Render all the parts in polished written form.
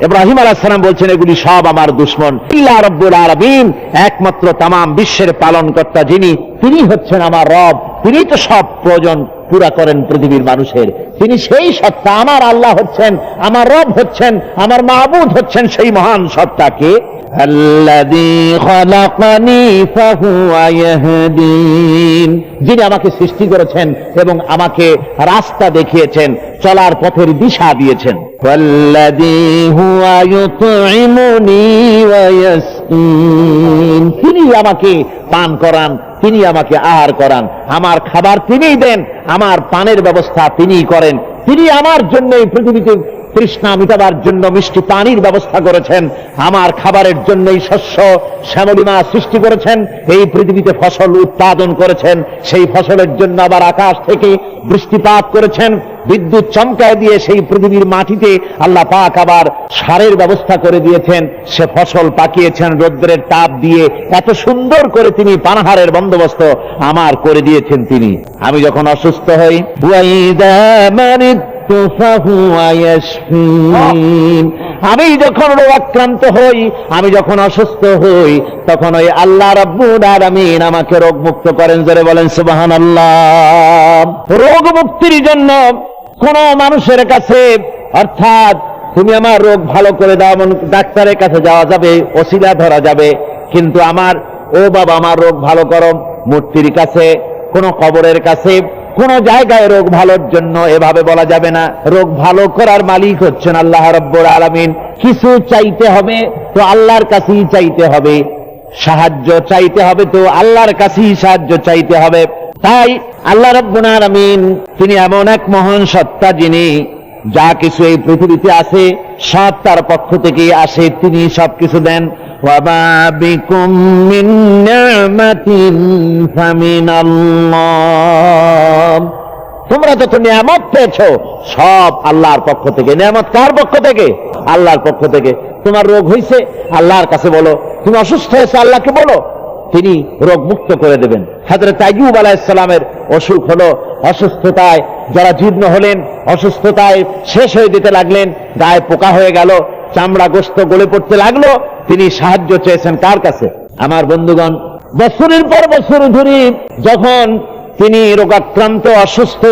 ইব্রাহিম আলাইহিস সালাম বলছেন এগুলি সব আমার দুশমন। ইল্লা রাব্বুল আলামিন, একমাত্র তামাম বিশ্বের পালনকর্তা যিনি, তিনি হচ্ছেন আমার রব। তিনি তো সব প্রয়োজন পুরা করেন পৃথিবীর মানুষের। তিনি সেই সত্তা, আমার আল্লাহ হচ্ছেন, আমার রব হচ্ছেন, আমার মাবুদ হচ্ছেন সেই মহান সত্তাকে আল্লাযী খালাকানি ফাহুয়া ইয়াহদিন, যিনি আমাকে সৃষ্টি করেছেন এবং আমাকে রাস্তা দেখিয়েছেন, চলার পথের দিশা দিয়েছেন। ওয়াল্লাযী হুয়া ইউতঈমুনি ওয়া ইয়াসকিন, তিনি আমাকে পান করান, তিনি আমাকে আহার করান, আমার খাবার তিনিই দেন, আমার পানের ব্যবস্থা তিনিই করেন। তিনি আমার জন্য এই পৃথিবীতে তৃষ্ণা মিটাবার জন্য মিষ্টি পানির ব্যবস্থা করেছেন, আমার খাবারের জন্যই শস্য শ্যামলিমা সৃষ্টি করেছেন, এই পৃথিবীতে ফসল উৎপাদন করেছেন, সেই ফসলের জন্য আবার আকাশ থেকে বৃষ্টিপাত করেছেন, বিদ্যুৎ চমকায় দিয়ে সেই পৃথিবীর মাটিতে আল্লাহ পাক আবার সারের ব্যবস্থা করে দিয়েছেন, সে ফসল পাকিয়েছেন রৌদ্রের তাপ দিয়ে, এত সুন্দর করে তিনি পানাহারের বন্দোবস্ত আমার করে দিয়েছেন তিনি। আমি যখন অসুস্থ হই, আমি যখন রোগাক্রান্ত হই, আমি যখন অসুস্থ হই, তখন ওই আল্লাহ রাব্বুল আলামিন আমাকে রোগ মুক্ত করেন। জোরে বলেন সুবহানাল্লাহ। রোগ মুক্তির জন্য কোন মানুষের কাছে, অর্থাৎ তুমি আমার রোগ ভালো করে দাও, ডাক্তারের কাছে যাওয়া যাবে, ওসিলা ধরা যাবে, কিন্তু আমার ও বাবা আমার রোগ ভালো করো, মূর্তির কাছে, কোন কবরের কাছে, কোন জায়গায় রোগ ভালোর জন্য এভাবে বলা যাবে না। রোগ ভালো করার মালিক হচ্ছেন আল্লাহ রাব্বুল আলামিন। কিছু চাইতে হবে তো আল্লাহর কাছেই চাইতে হবে, সাহায্য চাইতে হবে তো আল্লাহর কাছেই সাহায্য চাইতে হবে। তাই আল্লাহ রাব্বুল আলামিন তিনি এমন এক মহান সত্তা, যিনি যা কিছু এই পৃথিবীতে আছে সব তার পক্ষ থেকেই আসে, তিনি সবকিছু দেন। ওয়ামা বিকুম মিন নি'মাতিন ফামিনাল্লাহ, তোমরা যত নিয়ামত পেয়েছো সব আল্লাহর পক্ষ থেকে। নিয়ামত কার পক্ষ থেকে? আল্লাহর পক্ষ থেকে। তোমার রোগ হয়েছে, আল্লাহর কাছে বলো। তুমি অসুস্থ হয়েছে, আল্লাহকে বলো, তিনি রোগ মুক্ত করে দেবেন। হযরত আইয়ুব আলাইহিস সালামের অসুখ হলো, অসুস্থতায় যারা জীর্ণ হলেন, অসুস্থতায় শেষ হয়ে যেতে লাগলেন, গায়ে পোকা হয়ে গেল, চামড়া গোশত গলে পড়তে লাগলো, তিনি সাহায্য চেয়েছেন কার কাছে? আমার বন্ধুগণ, বছরের পর বছর ধরে যখন তিনি রোগাক্রান্ত অসুস্থ,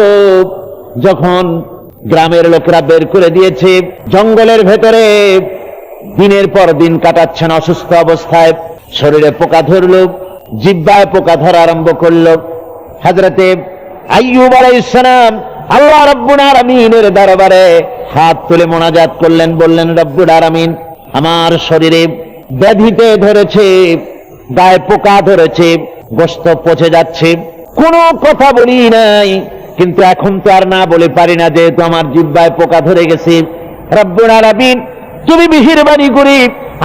যখন গ্রামের লোকেরা বের করে দিয়েছে, জঙ্গলের ভেতরে দিনের পর দিন কাটাচ্ছেন অসুস্থ অবস্থায়, শরীরে পোকা ধরল, জিহ্বায় পোকা ধরা আরম্ভ করল। হযরতে আইয়ুব আলাইহিস সালাম আল্লাহ রাব্বুল আলামিনের দরবারে হাত তুলে মোনাজাত করলেন, বললেন, রব্বুল আলামিন, আমার শরীরে ব্যাধিতে ধরেছে, গায়ে পোকা ধরেছে, গোশত পচে যাচ্ছে, কোনো কথা বলি নাই, কিন্তু এখন তো আর না বলে পারি না, যেহেতু আমার জিহ্বায় পোকা ধরে গেছে। রব্বুল আলামিন, তুমি মেহেরবানি করে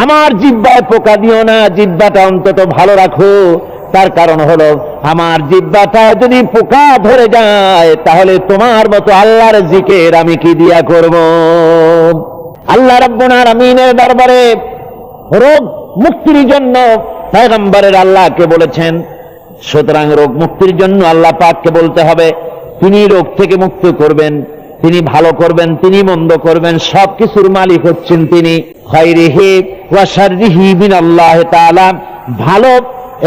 আমার জিহ্বায় পোকা দিও না, জিহ্বাটা অন্তত ভালো রাখো। তার কারণ হলো, আমার জিহ্বাটা যদি পোকা ধরে যায় তাহলে তোমার মতো আল্লাহর জিকির আমি কি দিয়া করব? আল্লাহ রাব্বুল আলামিনের দরবারে রোগ মুক্তির জন্য পয়গম্বরের আল্লাহকে বলেছেন, সুতরাং রোগ মুক্তির জন্য আল্লাহ পাককে বলতে হবে, তিনি রোগ থেকে মুক্ত করবেন, তিনি ভালো করবেন, তিনি মন্দ করবেন, সবকিছুর মালিক হচ্ছেন তিনি। খায়রিহি ওয়া শাররিহি মিনাল্লাহি তাআলা, ভালো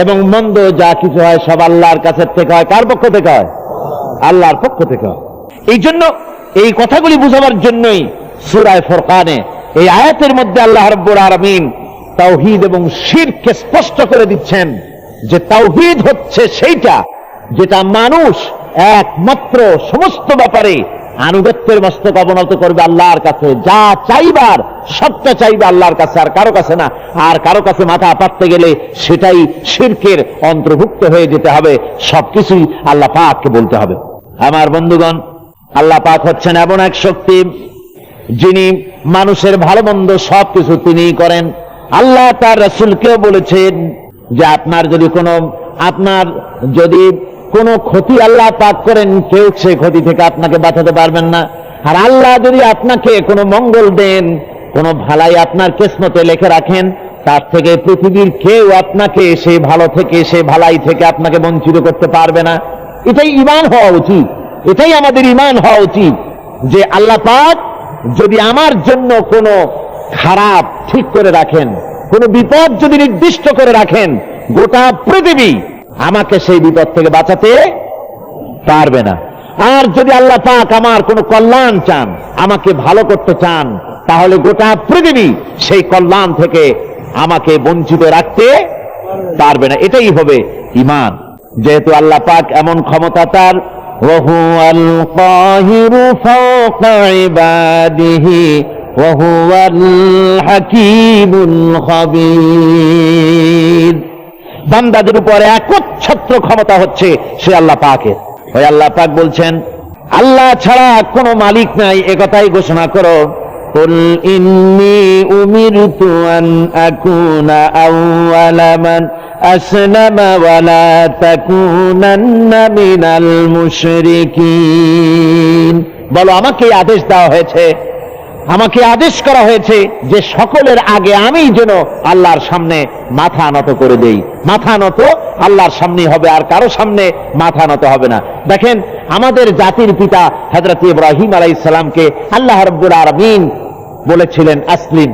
এবং মন্দ যা কিছু হয় সব আল্লাহর কাছ থেকে হয়। কার পক্ষ থেকে হয়? আল্লাহর পক্ষ থেকে হয়। এই জন্য এই কথাগুলি বোঝাবার জন্যই সূরা ফুরকানে এই আয়াতের মধ্যে আল্লাহ রাব্বুল আলামিন তাওহীদ এবং শিরককে স্পষ্ট করে দিচ্ছেন যে তাওহীদ হচ্ছে সেইটা যেটা মানুষ একমাত্র সমস্ত ব্যাপারে আনুগত্যের মস্তক অবনত করবে আল্লাহর কাছে, যা চাইবার সবটা চাইবে আল্লাহর কাছে, আর কারো কাছে না। আর কারো কাছে মাথা পাততে গেলে সেটাই শিরকের অন্তর্ভুক্ত হয়ে যেতে হবে, সবকিছুই আল্লাহ পাককে বলতে হবে। আমার বন্ধুগণ, আল্লাহ পাক হচ্ছেন এমন এক শক্তি, যিনি মানুষের ভালো মন্দ সবকিছু তিনিই করেন। আল্লাহ তার রাসূলকেও বলেছেন যে আপনার যদি কোনো ক্ষতি আল্লাহ পাক করেন, কেউ সে ক্ষতি থেকে আপনাকে বাঁচাতে পারবেন না। আর আল্লাহ যদি আপনাকে কোনো মঙ্গল দেন, কোনো ভালাই আপনার কিসমতে লিখে রাখেন, তার থেকে পৃথিবীর কেউ আপনাকে সেই ভালো থেকে, সেই ভালাই থেকে আপনাকে বঞ্চিত করতে পারবে না। এটাই ঈমান হওয়া উচিত, এটাই আমাদের ঈমান হওয়া উচিত যে আল্লাহ পাক যদি আমার জন্য কোনো খারাপ ঠিক করে রাখেন, কোন বিপদ যদি নির্দিষ্ট করে রাখেন, গোটা পৃথিবী আমাকে সেই বিপদ থেকে বাঁচাতে পারবে না। আর যদি আল্লাহ পাক আমার কোনো কল্যাণ চান, আমাকে ভালো করতে চান, তাহলে গোটা পৃথিবী সেই কল্যাণ থেকে আমাকে বঞ্চিত রাখতে পারবে না। এটাই হবে ঈমান। যেহেতু আল্লাহ পাক এমন ক্ষমতা তার, ওয়াহুয়াল কাহিরু ফাওকা ইবাদিহি ওয়াহুয়াল হাকীমুল খাবীর, বান্দাদের উপরে একচ্ছত্র ক্ষমতা হচ্ছে সে আল্লাহ পাকের। ওই আল্লাহ পাক বলছেন আল্লাহ ছাড়া কোনো মালিক নাই, একথাই ঘোষণা করো। কুল ইন্নী উমিরতু আন আকুনা আউওয়ালা মান আসলামা ওয়া লা তাকুনান্না মিনাল মুশরিকিন, বলো আমাকে আদেশ দেওয়া হয়েছে, আমাকে আদেশ করা হয়েছে যে সকলের আগে আমি যেন আল্লাহর সামনে মাথা নত করে দেই। মাথা নত আল্লাহর সামনে হবে, আর কারো সামনে মাথা নত হবে না। দেখেন আমাদের জাতির পিতা হযরত ইব্রাহিম আলাইহিস সালামকে আল্লাহ রাব্বুল আলামিন বলেছিলেন আসলিম,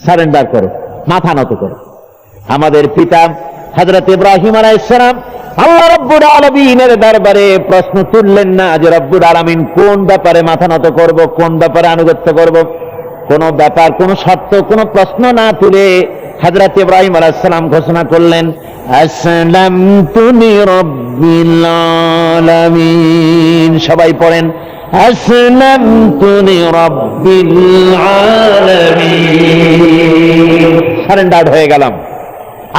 সারেন্ডার করো, মাথা নত করো। আমাদের পিতা হযরত ইব্রাহিম আলাইহিস সালাম আল্লাহ রাব্বুল আলামিনের দরবারে প্রশ্ন তুললেন না যে রব্বুল আলামিন কোন ব্যাপারে মাথা নত করব, কোন ব্যাপারে আনুগত্য করব। কোন ব্যাপার, কোন শর্ত, কোন প্রশ্ন না তুলে হযরত ইব্রাহিম আলাইহিস সালাম ঘোষণা করলেন আসলামতু লিরাব্বিল আলামিন। সবাই পড়েন আসলামতু লিরাব্বিল আলামিন। সারেন্ডার হয়ে গেলাম,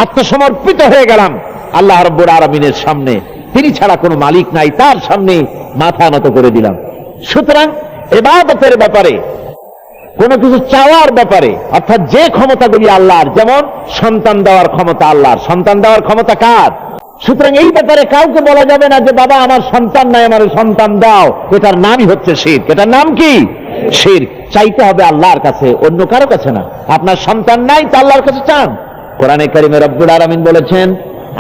আত্মসমর্পিত হয়ে গেলাম আল্লাহ রাব্বুল আলামিনের সামনে। তিনি ছাড়া কোনো মালিক নাই, তার সামনে মাথা নত করে দিলাম। সুতরাং ইবাদতের ব্যাপারে, কোনো কিছু চাওয়ার ব্যাপারে, অর্থাৎ যে ক্ষমতাগুলি আল্লাহর, যেমন সন্তান দেওয়ার ক্ষমতা আল্লাহর, সন্তান দেওয়ার ক্ষমতা কার? সুতরাং এই ব্যাপারে কাউকে বলা যাবে না যে বাবা আমার সন্তান নাই, আমার সন্তান দাও। এটার নামই হচ্ছে শিরক। এটার নাম কি? শিরক। চাইতে হবে আল্লাহর কাছে, অন্য কারো কাছে না। আপনার সন্তান নাই, তা আল্লাহর কাছে চান। কোরআনে কারিমে রব্বুল আলামিন বলেছেন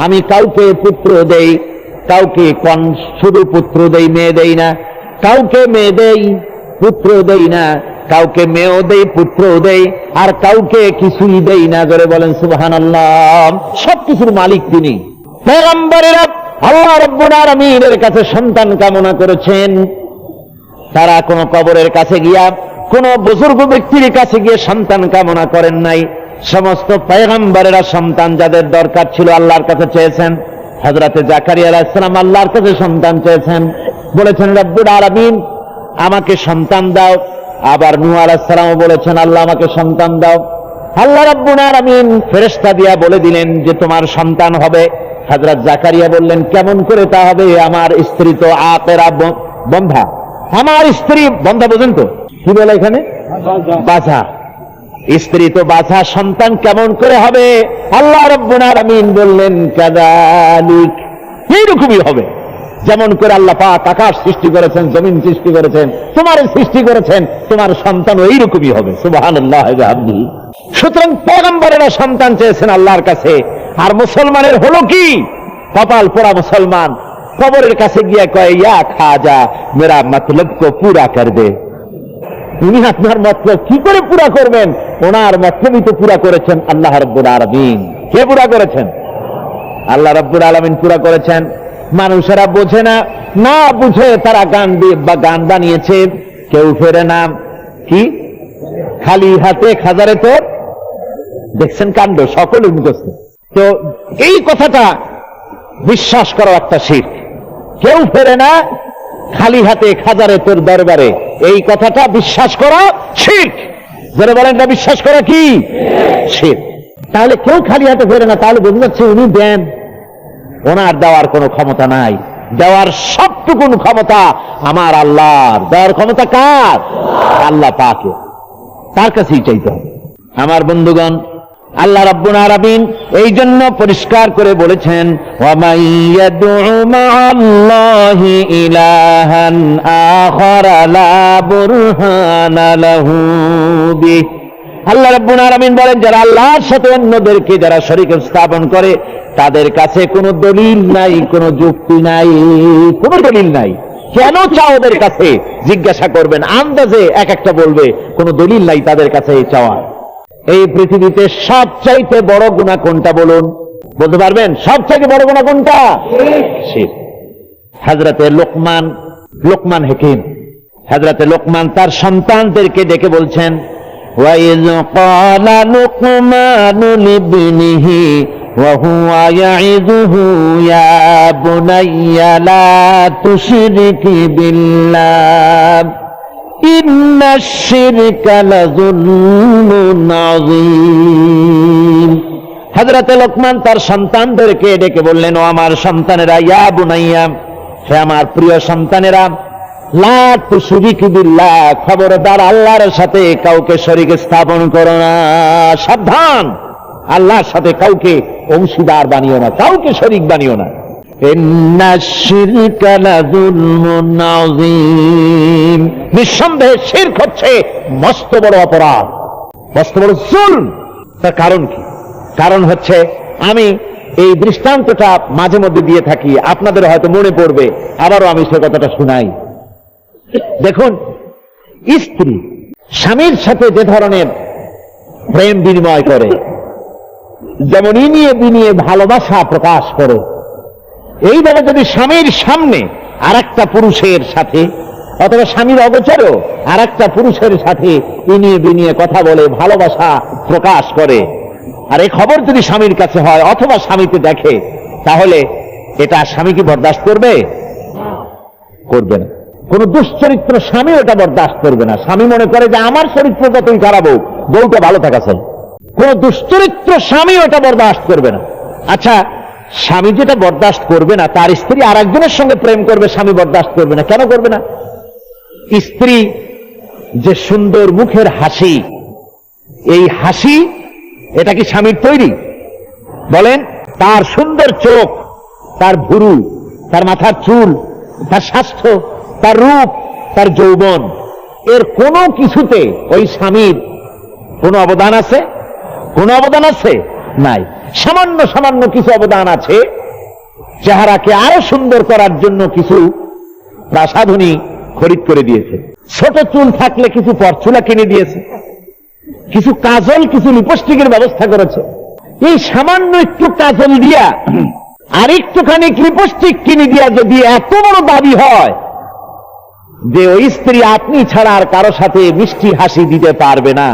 আমি কাউকে পুত্র দেই, কাউকে শুধু পুত্র দেই, মেয়ে দেই না। কাউকে মেয়ে দেই, পুত্র দেই না। কাউকে মেয়েও দেই, পুত্রও দেই, আর কাউকে কিছুই দেই না। জোরে বলেন সুবহানাল্লাহ। সবকিছুর মালিক তিনি। পয়গম্বরেরা আল্লাহ রাব্বুল আলামিনের কাছে সন্তান কামনা করেছেন। তারা কোন কবরের কাছে গিয়া, কোন বুজুর্গ ব্যক্তির কাছে গিয়ে সন্তান কামনা করেন নাই। সমস্ত পয়গম্বরেরা সন্তান যাদের দরকার ছিল আল্লাহর কাছে চেয়েছেন। হযরতে জাকারিয়া আলাইহিস সালাম আল্লাহর কাছে সন্তান চেয়েছেন, বলেছেন রব্বুল আলামিন আমাকে সন্তান দাও। আবার নূহ আলাইহিস সালামও বলেছেন আল্লাহ আমাকে সন্তান দাও। আল্লাহ রাব্বুল আলামিন ফেরেশতা দিয়া বলে দিলেন যে তোমার সন্তান হবে। হযরত জাকারিয়া বললেন কেমন করে তা হবে, আমার স্ত্রী তো আকেরা, বন্ধা। আমার স্ত্রী বন্ধা, বোঝেন তো কি বলে এখানে? বাছা। স্ত্রী তো বাছা, সন্তান কেমন করে হবে? আল্লাহ রাব্বুল আলামিন বললেন কাযালিক, এইরকমই হবে। যেমন করে আল্লাহ পাক আকাশ সৃষ্টি করেছেন, জমিন সৃষ্টি করেছেন, তোমার সৃষ্টি করেছেন, তোমার সন্তানও এইরকমই হবে। সুবহানাল্লাহ ওয়া বিহামদিহি। সুতরাং পয়গম্বরেরা সন্তান চেয়েছেন আল্লাহর কাছে। আর মুসলমানের হলো কি? কপাল পোড়া মুসলমান কবরের কাছে গিয়ে কয় ইয়া খাজা মেরা মতলব কো পুরা কর দে। উনি আপনার মতলব কি করে পুরা করবেন? ওনার মতলবই তো পুরা করেছেন আল্লাহ রাব্বুল আলামিন। কে পুরা করেছেন? আল্লাহ রাব্বুল আলামিন পুরা করেছেন। মানুষেরা বোঝে না, না বুঝে তারা গান বানিয়েছে। কেউ ফেরে না কি খালি হাতে খাজারে তোর, দেখছেন কাণ্ড, সকলের মুখস্থ। তো এই কথাটা বিশ্বাস করা একটা শিরক। কেউ ফেরে না খালি হাতে খাজারে তোর দরবারে, এই কথাটা বিশ্বাস করা শিরক। যারা বলেন না বিশ্বাস করা কি শিরক। তাহলে কেউ খালি হাতে ফেরে না, তাহলে বোঝা যাচ্ছে উনি দেন, ওনার দেওয়ার কোনো ক্ষমতা নাই। দেওয়ার সবটুকুন ক্ষমতা আমার আল্লাহর। দেওয়ার ক্ষমতা কার? আল্লাহ পাকের। তার কাছেই চাইতে হবে। আমার বন্ধুগণ, আল্লাহ রাব্বুল আলামিন এই জন্য পরিষ্কার করে বলেছেন ওয়া মাইয়াদউ মা'আল্লাহি ইলাহান আখারা লা বুরহানা লাহু বিহি। আল্লাহ রাব্বুল আলামিন বলেন যারা আল্লাহর সাথে অন্যদেরকে যারা শরীক স্থাপন করে তাদের কাছে কোনো দলিল নাই, কোনো যুক্তি নাই, কোনো দলিল নাই। কেন চাও ওদের কাছে জিজ্ঞাসা করবেন, আন্দাজে এক একটা বলবে, কোনো দলিল নাই তাদের কাছে এই চাওয়া। এই পৃথিবীতে সবচাইতে বড় গুনাহ কোনটা বলুন? বলতে পারবেন সবচাইতে বড় গুনাহ কোনটা? শিরক। হযরতে লোকমান হাকিম, হযরতে লোকমান তার সন্তানদেরকে ডেকে বলছেন, ওয়াইয ক্বালা লুকমানু লিবনিহি ওয়া হুয়া ইয়াইযুহু ইয়া বুনাইয়া লা তুশরিক বিল্লাহ ইন্নাশ শিরকা লাযুলমুন আযীম। হযরতে লোকমান তার সন্তানদেরকে ডেকে বললেন, ও আমার সন্তানেরা, ইয়া বুনাইয়া, হে আমার প্রিয় সন্তানেরা, লা তুশরিক বিল্লাহ, খবরদার আল্লাহর সাথে কাউকে শরীক স্থাপন করো না। সাবধান, আল্লাহর সাথে কাউকে অংশীদার বানিও না, কাউকে শরীক বানিও না। ইন্নাশ শিরকা লাযুলমুন আযীম, নিঃসন্দেহে শিরক হচ্ছে মস্ত বড় অপরাধ, মস্ত বড় জুলম। তার কারণ কি? কারণ হচ্ছে, আমি এই দৃষ্টান্তটা মাঝে মধ্যে দিয়ে থাকি, আপনাদের হয়তো মনে পড়বে, আবারও আমি সে কথাটা শুনাই। দেখুন, স্ত্রী স্বামীর সাথে যে ধরনের প্রেম বিনিময় করে, যেমন ইনিয়ে বিনিয়ে ভালোবাসা প্রকাশ করে, এইভাবে যদি স্বামীর সামনে আর একটা পুরুষের সাথে, অথবা স্বামীর অগোচরেও আর একটা পুরুষের সাথে ইনিয়ে বিনিয়ে কথা বলে ভালোবাসা প্রকাশ করে, আর এই খবর যদি স্বামীর কাছে হয় অথবা স্বামীকে দেখে, তাহলে এটা স্বামী কি বরদাস্ত করবে? করবে না। কোন দুশ্চরিত্র স্বামী ওটা বরদাস্ত করবে না। স্বামী মনে করে যে আমার চরিত্র যতই খারাপ হোক, বউটা ভালো থাকা চাই। কোন দুশ্চরিত্র স্বামী ওটা বরদাস্ত করবে না। আচ্ছা, স্বামী যেটা বরদাস্ত করবে না, তার স্ত্রী আর একজনের সঙ্গে প্রেম করবে, স্বামী বরদাস্ত করবে না। কেন করবে না? স্ত্রী যে সুন্দর মুখের হাসি, এই হাসি এটা কি স্বামীর তৈরি? বলেন, তার সুন্দর চোখ, তার ভুরু, তার মাথার চুল, তার স্বাস্থ্য, তার রূপ, তার যৌবন, এর কোনো কিছুতে ওই স্বামীর কোনো অবদান আছে? কোনো অবদান আছে? নাই। সামান্য সামান্য কিছু অবদান আছে। চেহারাকে আরো সুন্দর করার জন্য কিছু প্রসাধনী খরিদ করে দিয়েছে, ছোট চুল থাকলে কিছু পরচুলা কিনে দিয়েছে, কিছু কাজল, কিছু লিপস্টিকের ব্যবস্থা করেছে। এই সামান্য একটু কাজল দিয়া আর একটুখানি লিপস্টিক কিনে দিয়া যদি এত বড় দাবি হয় যে ওই স্ত্রী আপনি ছাড়া আর কারো সাথে মিষ্টি হাসি দিতে পারবে না,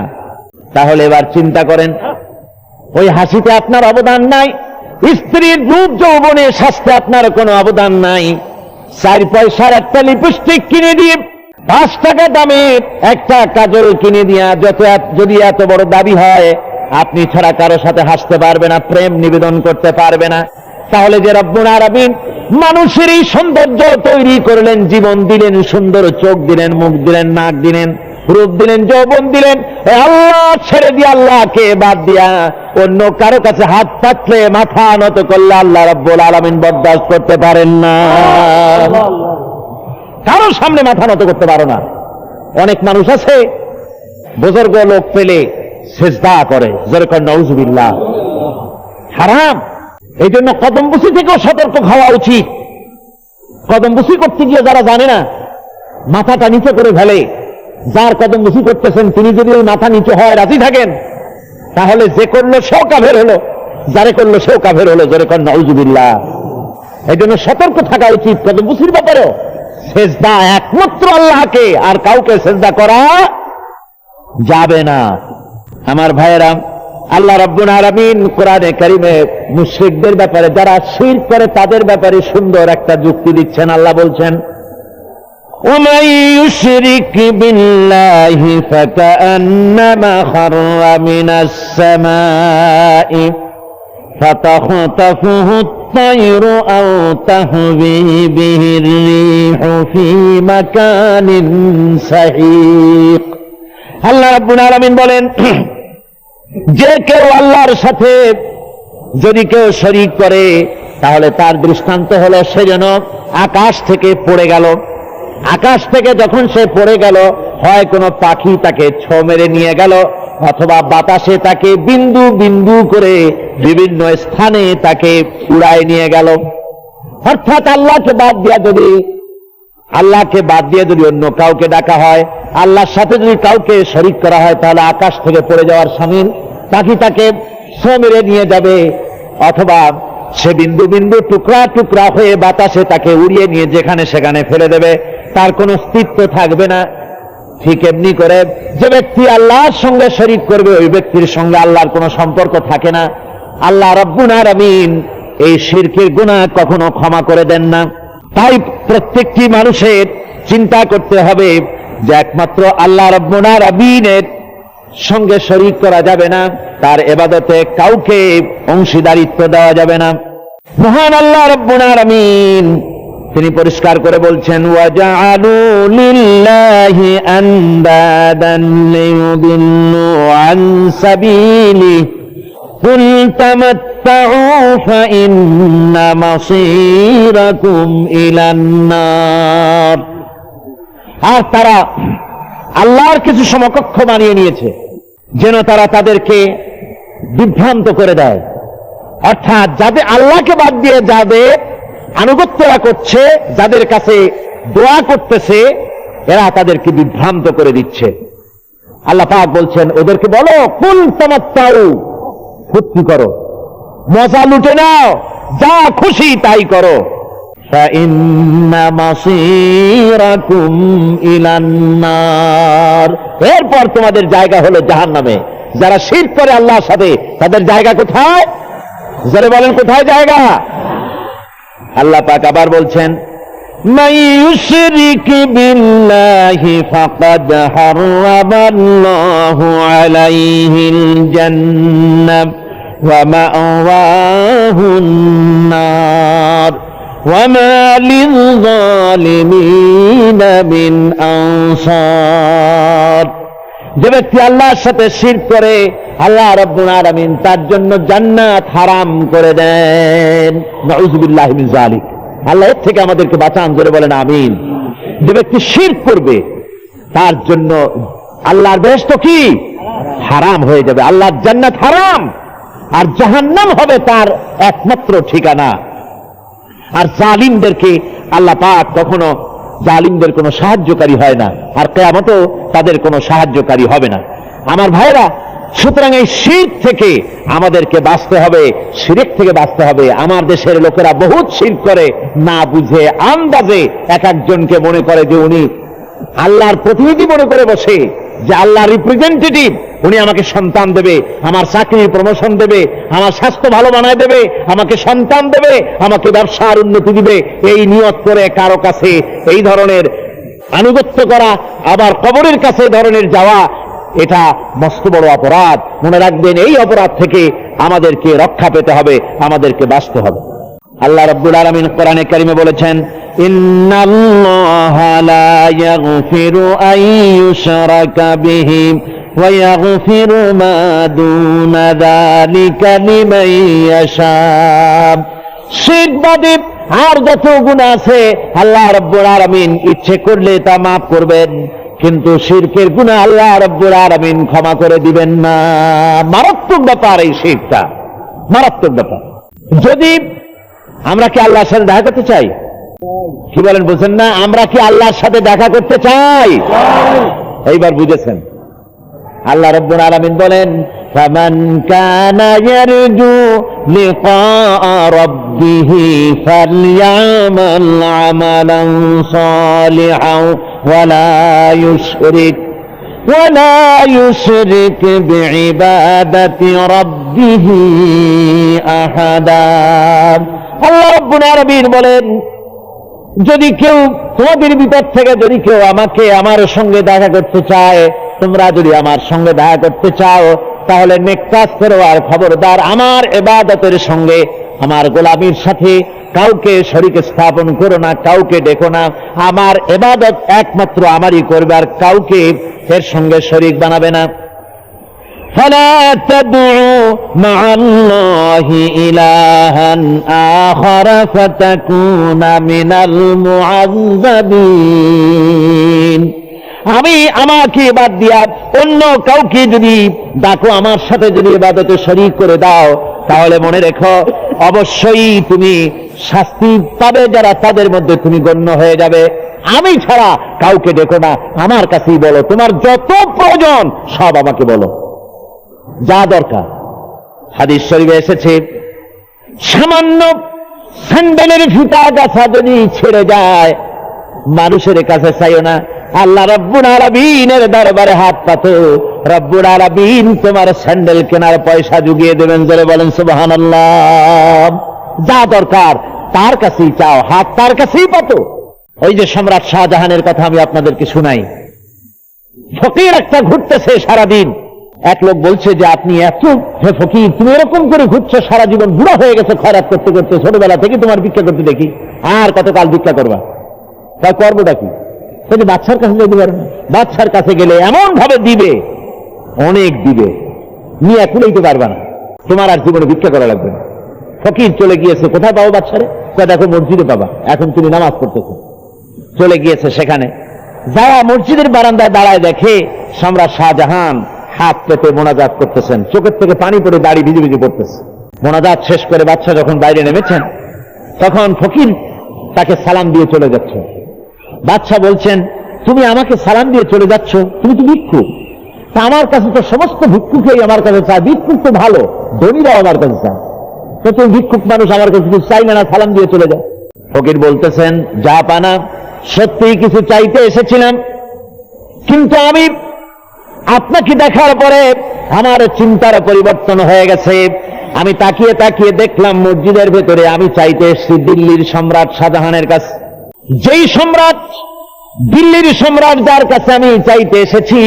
তাহলে এবার চিন্তা করেন, ওই হাসিতে আপনার অবদান নাই, স্ত্রীর রূপ যৌবনে স্বাস্থ্যে আপনার কোনো অবদান নাই। 4 পয়সার একটা লিপস্টিক কিনে দিয়ে 5 টাকা দামের একটা কাজল কিনে দিয়া যদি এত বড় দাবি হয় আপনি ছাড়া কারো সাথে হাসতে পারবে না, প্রেম নিবেদন করতে পারবে না, তাহলে যে রব্বুল আলামিন মানুষের এই সৌন্দর্য তৈরি করলেন, জীবন দিলেন, সুন্দর চোখ দিলেন, মুখ দিলেন, নাক দিলেন, রূপ দিলেন, যৌবন দিলেন, আল্লাহ ছেড়ে দিয়ে, আল্লাহকে বাদ দিয়া অন্য কারো কাছে হাত পাতলে, মাথা নত করলে আল্লাহ রব্বুল আলামিন বরদাস্ত করতে পারেন না। কারো সামনে মাথা নত করতে পারো না। অনেক মানুষ আছে বুজুর্গ লোক পেলে সেজদা করে, যেরকম নাউজুবিল্লাহ, হারাম। এই জন্য কদমবুসি থেকেও সতর্ক হওয়া উচিত। কদমবুসি করতে গিয়ে যারা জানে না, মাথাটা নিচে করে ফেলে, যার কদমবুসি করতেছেন তিনি যদি ওই মাথা নিচে হয় রাজি থাকেন, তাহলে যে করলো সেও কাফের হলো, যারে করলো সেও কাফের হলো, যেরকম নাউজুবিল্লাহ। এই জন্য সতর্ক থাকা উচিত কদমবুসির ব্যাপারেও। সেজদা একমাত্র আল্লাহকে, আর কাউকে সেজদা করা যাবে না। আমার ভাইয়েরা, আল্লাহ রাব্বুল আলামিন কোরআনে কারীমে মুশরিকদের ব্যাপারে, যারা শিরক করে তাদের ব্যাপারে সুন্দর একটা যুক্তি দিচ্ছেন। আল্লাহ বলছেন, ওয়ামান ইউশরিক বিল্লাহি ফাকান্নামা খাররা মিনাস সামাই ফাতাখতাফুহু আত-তায়রু আও তাহবি বিহির রিহু ফি মাকানিন সাহিক। আল্লাহ রাব্বুল আলামিন বলেন, যে কেউ আল্লাহর সাথে যদি কেউ শরীক করে, তাহলে তার দৃষ্টান্ত হলো সে যেন আকাশ থেকে পড়ে গেল। আকাশ থেকে যখন সে পড়ে গেল, হয় কোনো পাখি তাকে ছো মেরে নিয়ে গেল, অথবা বাতাসে তাকে বিন্দু বিন্দু করে বিভিন্ন স্থানে তাকে উড়ায় নিয়ে গেল। অর্থাৎ আল্লাহকে বাদ দিয়া যদি আল্লাহকে বাদ দিয়ে যদি অন্য কাউকে ডাকা হয়, আল্লাহর সাথে যদি কাউকে শরীক করা হয়, তাহলে আকাশ থেকে পড়ে যাওয়ার শামিল পাখি তাকে মেরে নিয়ে যাবে, অথবা সে বিন্দু বিন্দু টুকরা টুকরা হয়ে বাতাসে তাকে উড়িয়ে নিয়ে যেখানে সেখানে ফেলে দেবে, তার কোনো অস্তিত্ব থাকবে না। ঠিক এমনি করে যে ব্যক্তি আল্লাহর সঙ্গে শরীক করবে, ওই ব্যক্তির সঙ্গে আল্লাহর কোনো সম্পর্ক থাকে না। আল্লাহ রাব্বুল আলামিন এই শিরকের গুনাহ কখনো ক্ষমা করে দেন না। তাই প্রত্যেকটি মানুষের চিন্তা করতে হবে যে একমাত্র আল্লাহ রাব্বুল আলামিনের সঙ্গে শরীক করা যাবে না, তার ইবাদতে কাউকে অংশীদারিত্ব দেওয়া যাবে না। মহান আল্লাহ রাব্বুল আলামিন তিনি পরিষ্কার করে বলছেন, ওয়াজআলু লিল্লাহি আনদাদান লিয়ুদিল্লু আন সাবিলিহি কুল তামাত্তাউ ফাইন্না মাসীরাকুম ইলান নার। আর তারা আল্লাহর কিছু সমকক্ষ বানিয়ে নিয়েছে যেন তারা তাদেরকে বিভ্রান্ত করে দেয়। অর্থাৎ যাদের আল্লাহকে বাদ দিয়ে যাদের আনুগত্যরা করছে, যাদের কাছে দোয়া করতেছে, এরা তাদেরকে বিভ্রান্ত করে দিচ্ছে। আল্লাহ পাক বলছেন, ওদেরকে বলো কুল তামাত্তাউ, ফুর্তি করো, মজা লুটে নাও, যা খুশি তাই করো। ফাইন্না মাসীরাকুম ইলান নার, এরপর তোমাদের জায়গা হলো জাহান্নামে। যারা শিরক করে আল্লাহর সাথে, তাদের জায়গা কোথায়? যারা বলেন কোথায় জায়গা? আল্লাহ পাক আবার বলছেন, মান ইউশরিক বিল্লাহি ফাকাদ হারামাল্লাহু আলাইহিল জান্নাহ ওয়া মা'ওয়াহুন নার ওয়া মা লিয-যালিমিনা মিন আনসার। যে ব্যক্তি আল্লাহর সাথে শিরক করে, আল্লাহ রাব্বুল আলামিন তার জন্য জান্নাত হারাম করে দেন। নাউযুবিল্লাহি মিন যালিক। আল্লাহ এর থেকে আমাদেরকে বাঁচান, জোরে বলেন আমিন। যে ব্যক্তি শিরক করবে তার জন্য আল্লাহর বেহেশত কি হারাম হয়ে যাবে, আল্লাহর জান্নাত হারাম, আর জাহান্নাম হবে তার একমাত্র ঠিকানা। আর জালিমদেরকে আল্লাহ পাক কখনো জালিমদের কোনো সাহায্যকারী হয় না, আর কিয়ামতেও তাদের কোনো সাহায্যকারী হবে না। আমার ভাইরা, সুতরাং এই শিরক থেকে আমাদেরকে বাঁচতে হবে, শিরক থেকে বাঁচতে হবে। আমার দেশের লোকেরা বহুত শিরক করে, না বুঝে আন্দাজে এক একজনকে মনে করে যে উনি আল্লাহর প্রতিনিধি মনে করে বসে, যে আল্লাহর রিপ্রেজেন্টেটিভ, উনি আমাকে সন্তান দেবে, আমার চাকরির প্রমোশন দেবে, আমার স্বাস্থ্য ভালো বানায় দেবে, আমাকে সন্তান দেবে, আমাকে ব্যবসার উন্নতি দিবে। এই নিয়ত করে কারো কাছে এই ধরনের আনুগত্য করা, আবার কবরের কাছে এই ধরনের যাওয়া, এটা মস্ত বড় অপরাধ। মনে রাখবেন, এই অপরাধ থেকে আমাদেরকে রক্ষা পেতে হবে, আমাদেরকে বাঁচতে হবে। আল্লাহ রাব্বুল আলামিন কোরআনে কারিমে বলেছেন, ইন্নাল্লাহা লা ইয়াগফিরু আন ইউশরাকা বিহি ওয়া ইয়াগফিরু মা দুনা যালিকা লিমান ইয়াশা। শিরক বাদে আর যত গুনাহ আছে আল্লাহ রাব্বুল আলামিন ইচ্ছে করলে তা মাফ করবেন, কিন্তু শিরকের গুনাহ আল্লাহ রাব্বুল আলামিন ক্ষমা করে দিবেন না। মারাত্মক ব্যাপার এই শিরকটা, মারাত্মক ব্যাপার। যদি আমরা কি আল্লাহর সাথে দেখা করতে চাই? কি বলেন, বুঝেন না? আমরা কি আল্লাহর সাথে দেখা করতে চাই? এইবার বুঝেছেন। আল্লাহ রাব্বুল আলামিন বলেন, ফামান কানা ইয়ারজু লিকাআ রাব্বিহি ফালইয়ামাল আমালান সালিহান ওয়ালা ইউশরিক বিইবাদাতি রাব্বিহি আহাদা। আল্লাহ রাব্বুল আলামিন বলেন, যদি কেউ তোমাদের ভিতর থেকে যদি কেউ আমাকে আমার সঙ্গে দেখা করতে চায়, তোমরা যদি আমার সঙ্গে দেখা করতে চাও, তাহলে নেক কাজ করো, আর খবরদার আমার ইবাদতের সঙ্গে, আমার গোলামির সাথে কাউকে শরীক স্থাপন করো না, কাউকে ডেকো না। আমার ইবাদত একমাত্র আমারই করবে, আর কাউকে এর সঙ্গে শরীক বানাবে না। ফালা তাদউ মা'আল্লাহি ইলাহান আখারা ফাতাকুনা মিনাল মুআযযাবিন। আমি আমাকে বাদ দিয়া অন্য কাউকে যদি ডাকো, আমার সাথে যদি ইবাদতে শরীক করে দাও, তাহলে মনে রেখো অবশ্যই তুমি শাস্তি পাবে, যারা তাদের মধ্যে তুমি গণ্য হয়ে যাবে। আমি ছাড়া কাউকে ডেকো না, আমার কাছেই বলো, তোমার যত প্রয়োজন সব আমাকে বলো, যা দরকার। হাদিস শরীফে এসেছে, সামান্য স্যান্ডেলের ফিতা গাছা যদি ছেড়ে যায়, মানুষের কাছে চাইও না, আল্লাহ রাব্বুল আলামিনের দরবারে হাত পাতো, রব্বুল আলামিন তোমার স্যান্ডেল কেনার পয়সা জুগিয়ে দেবেন। জোরে বলেন সুবহানাল্লাহ। যা দরকার তার কাছেই চাও, হাত তার কাছেই পাতো। ওই যে সম্রাট শাহজাহানের কথা আমি আপনাদেরকে শুনাই, ফকির একটা ঘুরতেছে সারাদিন। এক লোক বলছে যে আপনি এত হে ফকির, তুমি এরকম করে ঘুরছো সারা জীবন, বুড়া হয়ে গেছে খয়রাত করতে করতে, ছোটবেলা থেকে তোমার ভিক্ষা করতে দেখি, আর কতকাল ভিক্ষা করবা? তা করবোটা কি? তুমি বাচ্চার কাছে যেতে পারো না, বাচ্চার কাছে গেলে এমন ভাবে দিবে, অনেক দিবে, নিয়ে কুলাইতে পারবা না, তোমার আর জীবনে ভিক্ষা করা লাগবে না। ফকির চলে গিয়েছে, কোথায় পাবো বাচ্চারে? দেখো মসজিদে পাবা, এখন তুমি নামাজ পড়তেছো। চলে গিয়েছে সেখানে, যারা মসজিদের বারান্দায় দাঁড়ায় দেখে সম্রাট শাহজাহান হাত পেতে মোনাজাত করতেছেন, চোখের থেকে পানি পড়ে দাড়ি ভিজে ভিজে পড়তেছে। মোনাজাত শেষ করে বাচ্চা যখন বাইরে নেমেছেন, তখন ফকির তাকে সালাম দিয়ে চলে যাচ্ছে। বাচ্চা বলছেন, তুমি আমাকে সালাম দিয়ে চলে যাচ্ছ, তুমি তো ভিক্ষুক, তা আমার কাছে তো সমস্ত ভিক্ষুকই আমার কাছে চায়, ভিক্ষুক তো ভালো, ধনীরাও আমার কাছে চায়, তো তুমি ভিক্ষুক মানুষ আমার কাছে কিছু চাইলে না, সালাম দিয়ে চলে যাও। ফকির বলতেছেন, যা পানা, সত্যিই কিছু চাইতে এসেছিলাম, কিন্তু আমি আপনাকে দেখার পরে আমার চিন্তার পরিবর্তন হয়ে গেছে। আমি তাকিয়ে তাকিয়ে দেখলাম মসজিদের ভেতরে আমি চাইতে এসেছি দিল্লির সম্রাট শাহজাহানের কাছে। যেই সম্রাট, দিল্লির সম্রাট যার কাছে আমি চাইতে এসেছি,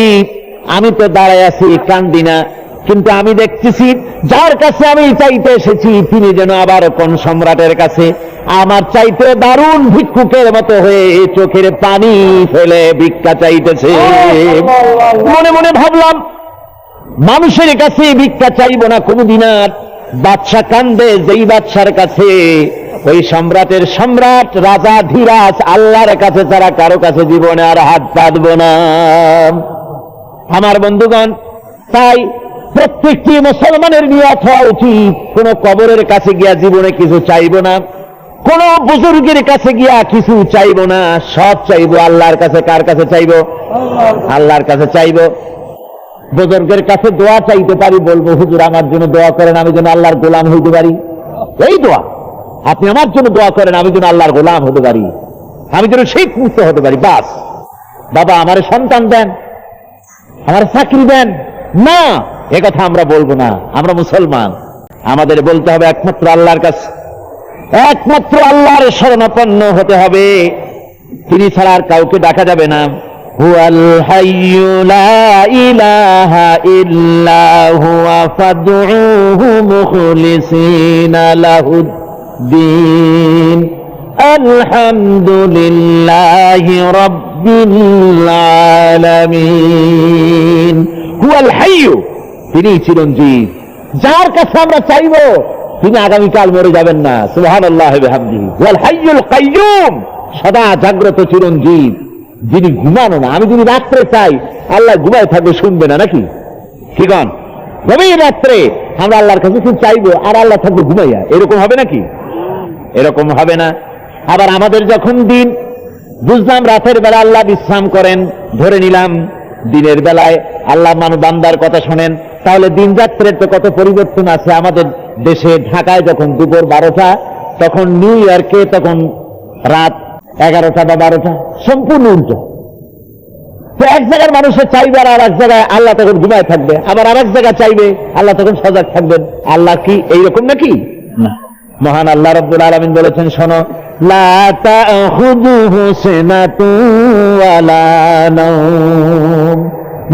আমি তো দাঁড়ায় আছি, কান্দি না, কিন্তু আমি দেখতেছি যার কাছে আমি চাইতে এসেছি তিনি যেন আবার কোন সম্রাটের কাছে আমার চাইতে দারুণ ভিক্ষুকের মতো হয়ে চোখের পানি ফেলে ভিক্ষা চাইতেছে। মনে মনে ভাবলাম, মানুষের কাছে ভিক্ষা চাইব না কোনদিন আর। বাদশা কান্দে যেই বাদশার কাছে, ওই সম্রাটের সম্রাট রাজা ধীরাজ আল্লাহর কাছে ছাড়া কারো কাছে জীবনে আর হাত পাতব না। আমার বন্ধুগণ, তাই প্রত্যেকটি মুসলমানের নিয়ত হওয়া উচিত, কোন কবরের কাছে গিয়া জীবনে কিছু চাইব না, কোন বুজুর্গের কাছে গিয়া কিছু চাইব না, সব চাইব আল্লাহর কাছে। কার কাছে চাইব? আল্লাহর কাছে চাইব। বুজুর্গের কাছে দোয়া চাইতে পারি, বলবো হুজুর আমার জন্য দোয়া করেন, আমি যেন আল্লাহর গোলাম হইতে পারি। এই দোয়া, আপনি আমার জন্য দোয়া করেন, আমি যেন আল্লাহর গোলাম হতে পারি, আমি যেন সেই মুক্ত হতে পারি। বাস বাবা আমার সন্তান দেন, আমার চাকরি দেন, না, এ কথা আমরা বলবো না। আমরা মুসলমান, আমাদের বলতে হবে একমাত্র আল্লাহর কাছে, একমাত্র আল্লাহর শরণাপন্ন হতে হবে, তিনি ছাড়া আর কাউকে ডাকা যাবে না। হুয়াল হাইয়্যু লা ইলাহা ইল্লা হুয়া ফাদউহু মুখলিসিনা লাহুদ্দীন আলহামদুলিল্লাহি রাব্বিল আলামিন। হুয়াল হাইয়্যু, তিনি চিরঞ্জীব, যার কাছে আমরা চাইব তিনি আগামীকাল মরে যাবেন না। সুবহানাল্লাহি ওয়া বিহামদিহি। ওয়াল হাইয়ুল কাইয়্যুম, সদা জাগ্রত চিরঞ্জীব, যিনি ঘুমানো না। আমি যদি রাত্রে চাই, আল্লাহ ঘুমায় থাকবে, শুনবে না নাকি? ঠিকান গভীর রাত্রে আমরা আল্লাহর কাছে কিছু চাইবো আর আল্লাহ থাকবে ঘুমাইয়া, এরকম হবে নাকি? এরকম হবে না। আবার আমাদের যখন দিন, বুঝলাম রাতের বেলা আল্লাহ বিশ্রাম করেন, ধরে নিলাম দিনের বেলায় আল্লাহ মানব বান্দার কথা শোনেন, তাহলে দিন রাত্রের তো কত পরিবর্তন আছে। আমাদের দেশে ঢাকায় যখন দুপুর 12টা, তখন নিউ ইয়র্কে তখন রাত 11টা বা 12টা, সম্পূর্ণ উল্টো। তো এক জায়গার মানুষের চাইবে আর এক জায়গায় আল্লাহ তখন ঘুমায় থাকবে, আবার আর এক জায়গায় চাইবে আল্লাহ তখন সজাগ থাকবেন। আল্লাহ কি এইরকম নাকি? না। মহান আল্লাহ রাব্বুল আলামিন বলেছেন, শোনো, লা তাখুযুহু সিনাতুন ওয়ালা নাওম,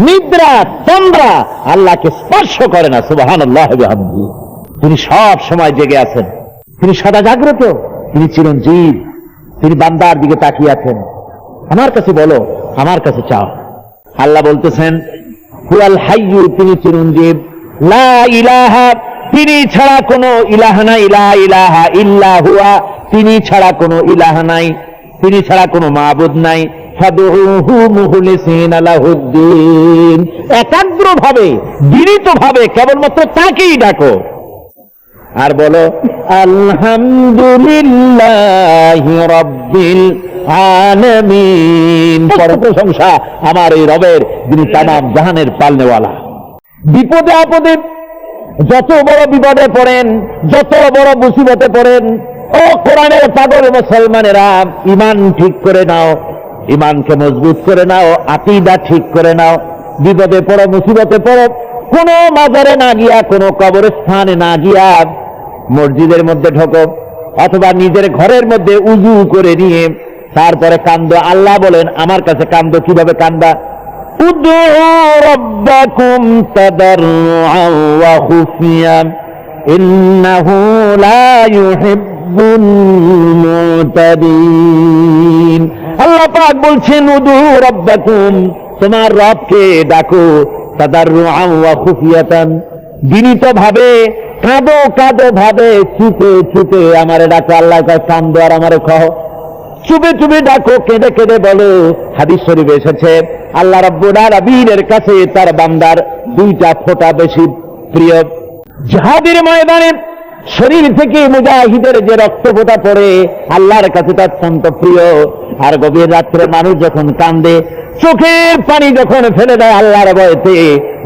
নিদ্রা তন্দ্রা আল্লাহকে স্পর্শ করে না। সুবহানাল্লাহি ওয়া বিহামদিহি। তিনি সব সময় জেগে আছেন, তিনি সদা জাগ্রত, তিনি চিরঞ্জীব, তিনি বান্দার দিকে তাকিয়ে আছেন। আমার কাছে বলো, আমার কাছে চাও। আল্লাহ বলতেছেন, হুয়াল হাইয়্যু, তিনি চিরঞ্জীব, লা ইলাহা, তিনি ছাড়া কোনো ইলাহ নাই, লা ইলাহা ইল্লা হুয়া, তিনি ছাড়া কোনো ইলাহ নাই, তিনি ছাড়া কোনো মাবুদ নাই। ফাদউহু মুখলিসিনা লাহুদ্দীন, একাগ্রভাবে, বিনীতভাবে কেবলমাত্র তাকেই ডাকো। আর বলো আলহামদুলিল্লাহি রাব্বিল আলামিন। প্রশংসা আমার এই রবের, যিনি তামাম জাহানের পালনেওয়ালা। বিপদে আপদে, যত বড় বিপদে পড়েন, যত বড় মুসিবতে পড়েন, ও কোরআনের পাগল মুসলমানেরা, ঈমান ঠিক করে নাও, ঈমানকে মজবুত করে নাও, আকীদা ঠিক করে নাও। বিপদে পড়ো, মুসিবতে পড়ো, কোন মাজারে না গিয়া, কোন কবরস্থানে না গিয়া, মসজিদের মধ্যে ঢোকো অথবা নিজের ঘরের মধ্যে উযু করে নিয়ে তারপরে কান্দো। আল্লাহ বলেন আমার কাছে কান্দো। কিভাবে কান্দা? উদউ রাব্বাকুম তাদাররুআন ওয়া খুফিয়া ইন্নাহু লা ইউহিব্বুল মুতাদিন। আল্লাহ পাক বলছেন উদউ রাব্বাকুম, তোমার রবকে ডাকো, তাদাররুআন ওয়া খুফিয়াতান, বিনীত ভাবে, কাঁদো কাঁদো ভাবে, চুপে চুপে আমারে ডাকো। আল্লাহ কান্দো আর আমারে কহ, চুপে চুপে ডাকো, কেঁদে কেঁদে বলো। হাদিস শরীফে এসেছে আল্লাহ রাব্বুল আলামিনের কাছে তার বান্দার দুইটা ফোঁটা বেশি প্রিয়। জিহাদের ময়দানে শরীর থেকে মুজাহিদের যে রক্ত ফোঁটা পড়ে আল্লাহর কাছে তার অত্যন্ত প্রিয়। আর গভীর রাত্রে মানুষ যখন কান্দে, চোখের পানি যখন ফেলে দেয় আল্লাহর ভয়তে,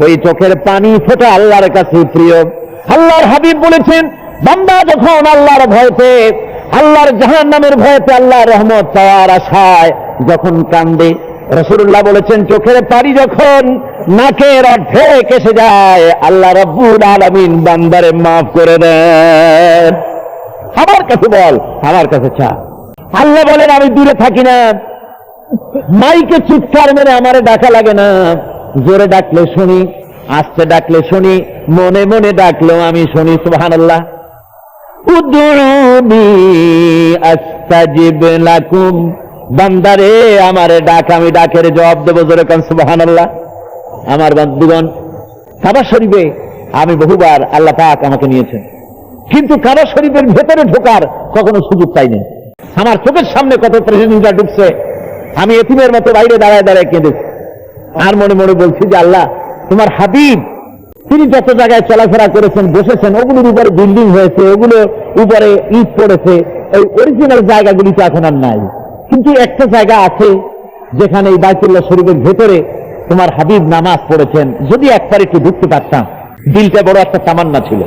ওই চোখের পানি ফোঁটা আল্লাহর কাছে প্রিয়। আল্লাহর হাবিব বলেছেন, বান্দা যখন আল্লাহর ভয়তে, আল্লাহর জাহান্নামের ভয়তে, আল্লাহর রহমত পাওয়ার আশায় যখন কান্দে, রাসূলুল্লাহ বলেছেন চোখের পানি যখন নাকের অর্ধেক এসে যায়, আল্লাহ রাব্বুল আলামিন বান্দারে মাফ করে দেন। আমার কাছে বল, আমার কাছে চা। আল্লাহ বলেন আমি দূরে থাকি না, মাইকে চিৎকার মেরে আমারে ডাকা লাগে না। জোরে ডাকলে শুনি, আস্তে ডাকলে শুনি, মনে মনে ডাকলেও আমি শুনি। সুবহানাল্লাহ। উদউনি আস্তাজিব লাকুম, বান্দারে আমারে ডাক, আমি ডাকের জবাব দেবো। জোরে কান সুবহানাল্লাহ। আমার বন্ধুগণ, কাবা শরীফে আমি বহুবার আল্লাহ পাক আমাকে নিয়েছেন, কিন্তু কাবা শরীফের ভেতরে ঢোকার কখনো সুযোগ পাইনি। আমার চোখের সামনে কত প্রেসিডেন্টরা ঢুকছে, আমি এতিমের মতো বাইরে দাঁড়ায় দাঁড়ায় কেঁদেছি। আর মনে মনে বলছি যে আল্লাহ, তোমার হাবিব তিনি যত জায়গায় চলাফেরা করেছেন, বসেছেন, ওগুলোর উপরে বিল্ডিং হয়েছে, ওগুলো উপরে ইট পড়েছে, এই অরিজিনাল জায়গাগুলি তো এখন আর নাই। কিন্তু একটা জায়গা আছে যেখানে এই বাইতুল্লাহ শরীফের ভেতরে তোমার হাবিব নামাজ পড়েছেন, যদি একবার একটু ঢুকতে পারতাম, দিলটা বড় একটা তামান্না ছিল।